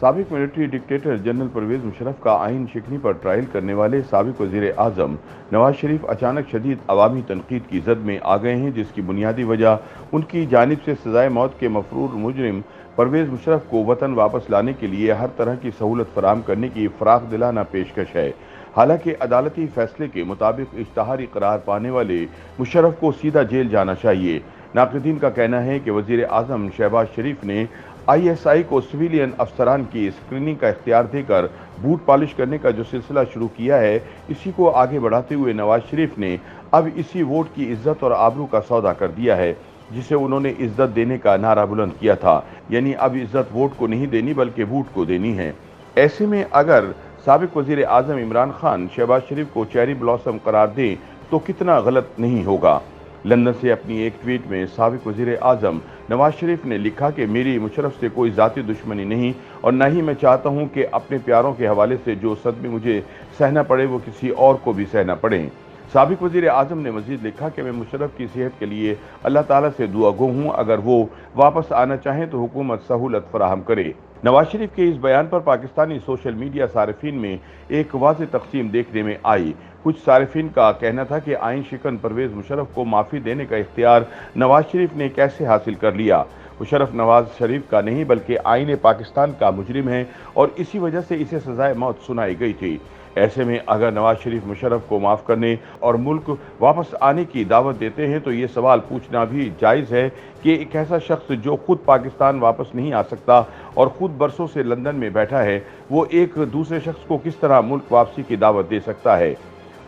سابق military dictator general Pervez Musharraf کا آئین شکنی پر ٹرائل کرنے والے سابق وزیر اعظم نواز شریف اچانک شدید عوامی تنقید کی زد میں آ گئے ہیں، جس کی بنیادی وجہ ان کی جانب سے سزائے موت کے مفرور مجرم پرویز مشرف کو وطن واپس لانے کے لیے ہر طرح کی سہولت فراہم کرنے کی فراخ دلانہ پیشکش ہے۔ حالانکہ عدالتی فیصلے کے مطابق اشتہاری قرار پانے والے مشرف کو سیدھا جیل جانا چاہیے۔ ناقدین کا کہنا ہے کہ وزیر اعظم شہباز شریف نے آئی ایس آئی کو سویلین افسران کی اسکریننگ کا اختیار دے کر بوٹ پالش کرنے کا جو سلسلہ شروع کیا ہے، اسی کو آگے بڑھاتے ہوئے نواز شریف نے اب اسی ووٹ کی عزت اور آبرو کا سودا کر دیا ہے، جسے انہوں نے عزت دینے کا نعرہ بلند کیا تھا۔ یعنی اب عزت ووٹ کو نہیں دینی بلکہ ووٹ کو دینی ہے۔ ایسے میں اگر سابق وزیر اعظم عمران خان شہباز شریف کو چیری بلاسم قرار دیں تو کتنا غلط نہیں ہوگا۔ لندن سے اپنی ایک ٹویٹ میں سابق وزیر اعظم نواز شریف نے لکھا کہ میری مشرف سے کوئی ذاتی دشمنی نہیں، اور نہ ہی میں چاہتا ہوں کہ اپنے پیاروں کے حوالے سے جو صدمے مجھے سہنا پڑے وہ کسی اور کو بھی سہنا پڑے۔ سابق وزیر اعظم نے مزید لکھا کہ میں مشرف کی صحت کے لیے اللہ تعالیٰ سے دعا گو ہوں، اگر وہ واپس آنا چاہیں تو حکومت سہولت فراہم کرے۔ نواز شریف کے اس بیان پر پاکستانی سوشل میڈیا صارفین میں ایک واضح تقسیم دیکھنے میں آئی۔ کچھ صارفین کا کہنا تھا کہ آئین شکن پرویز مشرف کو معافی دینے کا اختیار نواز شریف نے کیسے حاصل کر لیا۔ مشرف نواز شریف کا نہیں بلکہ آئین پاکستان کا مجرم ہے اور اسی وجہ سے اسے سزائے موت سنائی گئی تھی۔ ایسے میں اگر نواز شریف مشرف کو معاف کرنے اور ملک واپس آنے کی دعوت دیتے ہیں تو یہ سوال پوچھنا بھی جائز ہے کہ ایک ایسا شخص جو خود پاکستان واپس نہیں آ سکتا اور خود برسوں سے لندن میں بیٹھا ہے، وہ ایک دوسرے شخص کو کس طرح ملک واپسی کی دعوت دے سکتا ہے۔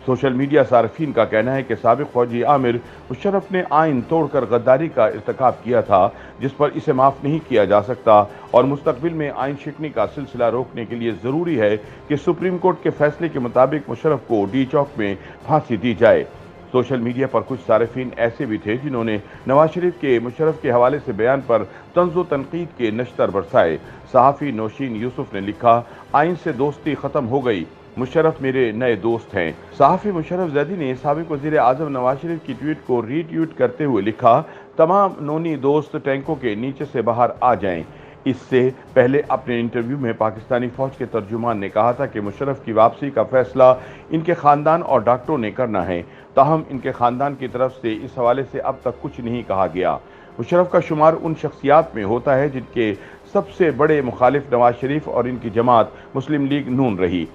سوشل میڈیا صارفین کا کہنا ہے کہ سابق فوجی عامر مشرف نے آئین توڑ کر غداری کا ارتکاب کیا تھا، جس پر اسے معاف نہیں کیا جا سکتا، اور مستقبل میں آئین شکنی کا سلسلہ روکنے کے لیے ضروری ہے کہ سپریم کورٹ کے فیصلے کے مطابق مشرف کو ڈی چوک میں پھانسی دی جائے۔ سوشل میڈیا پر کچھ صارفین ایسے بھی تھے جنہوں نے نواز شریف کے مشرف کے حوالے سے بیان پر طنز و تنقید کے نشتر برسائے۔ صحافی نوشین یوسف نے لکھا، آئین سے دوستی ختم ہو گئی، مشرف میرے نئے دوست ہیں۔ صحافی مشرف زیدی نے سابق وزیر اعظم نواز شریف کی ٹویٹ کو ری ٹویٹ کرتے ہوئے لکھا، تمام نونی دوست ٹینکوں کے نیچے سے باہر آ جائیں۔ اس سے پہلے اپنے انٹرویو میں پاکستانی فوج کے ترجمان نے کہا تھا کہ مشرف کی واپسی کا فیصلہ ان کے خاندان اور ڈاکٹروں نے کرنا ہے، تاہم ان کے خاندان کی طرف سے اس حوالے سے اب تک کچھ نہیں کہا گیا۔ مشرف کا شمار ان شخصیات میں ہوتا ہے جن کے سب سے بڑے مخالف نواز شریف اور ان کی جماعت مسلم لیگ نون رہی۔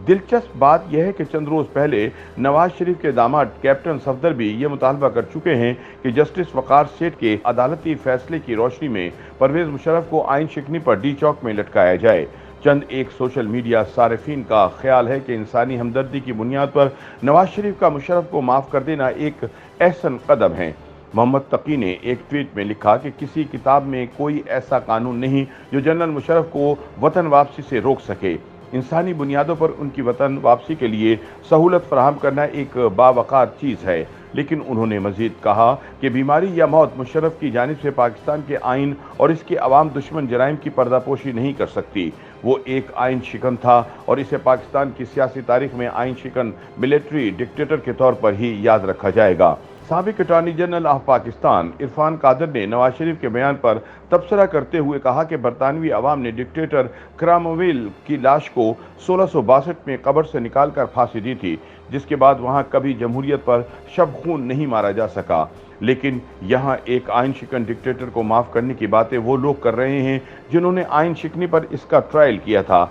دلچسپ بات یہ ہے کہ چند روز پہلے نواز شریف کے داماد کیپٹن صفدر بھی یہ مطالبہ کر چکے ہیں کہ جسٹس وقار سیٹھ کے عدالتی فیصلے کی روشنی میں پرویز مشرف کو آئین شکنی پر ڈی چوک میں لٹکایا جائے۔ چند ایک سوشل میڈیا صارفین کا خیال ہے کہ انسانی ہمدردی کی بنیاد پر نواز شریف کا مشرف کو معاف کر دینا ایک احسن قدم ہے۔ محمد تقی نے ایک ٹویٹ میں لکھا کہ کسی کتاب میں کوئی ایسا قانون نہیں جو جنرل مشرف کو وطن واپسی سے روک سکے۔ انسانی بنیادوں پر ان کی وطن واپسی کے لیے سہولت فراہم کرنا ایک باوقار چیز ہے، لیکن انہوں نے مزید کہا کہ بیماری یا موت مشرف کی جانب سے پاکستان کے آئین اور اس کے عوام دشمن جرائم کی پردہ پوشی نہیں کر سکتی۔ وہ ایک آئین شکن تھا اور اسے پاکستان کی سیاسی تاریخ میں آئین شکن ملٹری ڈکٹیٹر کے طور پر ہی یاد رکھا جائے گا۔ سابق attorney general of Pakistan Irfan Qadir نے نواز شریف کے بیان پر تبصرہ کرتے ہوئے کہا کہ برطانوی عوام نے ڈکٹیٹر کرامویل کی لاش کو 1662 میں قبر سے نکال کر پھانسی دی تھی، جس کے بعد وہاں کبھی جمہوریت پر شب خون نہیں مارا جا سکا، لیکن یہاں ایک آئین شکن ڈکٹیٹر کو معاف کرنے کی باتیں وہ لوگ کر رہے ہیں جنہوں نے آئین شکنی پر اس کا ٹرائل کیا تھا۔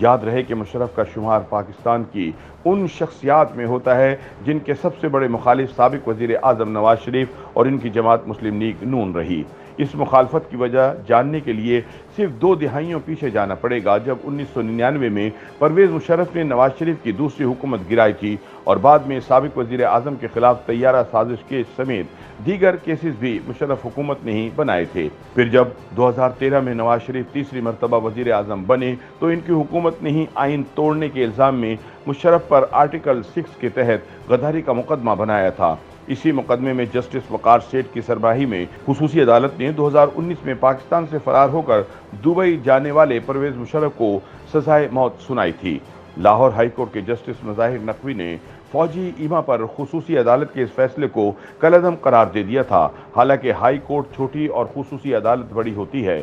یاد رہے کہ مشرف کا شمار پاکستان کی ان شخصیات میں ہوتا ہے جن کے سب سے بڑے مخالف سابق وزیر اعظم نواز شریف اور ان کی جماعت مسلم لیگ نون رہی۔ اس مخالفت کی وجہ جاننے کے لیے صرف 2 دہائیوں پیچھے جانا پڑے گا، جب 1999 میں پرویز مشرف نے نواز شریف کی دوسری حکومت گرائی تھی اور بعد میں سابق وزیر اعظم کے خلاف طیارہ سازش کیس سمیت دیگر کیسز بھی مشرف حکومت نے ہی بنائے تھے۔ پھر جب 2013 میں نواز شریف تیسری مرتبہ وزیر اعظم بنے تو ان کی حکومت نے ہی آئین توڑنے کے الزام میں مشرف پر آرٹیکل 6 کے تحت غداری کا مقدمہ بنایا تھا۔ اسی مقدمے میں جسٹس وقار سیٹھ کی سربراہی میں خصوصی عدالت نے 2019 میں پاکستان سے فرار ہو کر دبئی جانے والے پرویز مشرف کو سزائے موت سنائی تھی۔ لاہور ہائی کورٹ کے جسٹس مظاہر نقوی نے فوجی ایما پر خصوصی عدالت کے اس فیصلے کو کالعدم قرار دے دیا تھا۔ حالانکہ ہائی کورٹ چھوٹی اور خصوصی عدالت بڑی ہوتی ہے،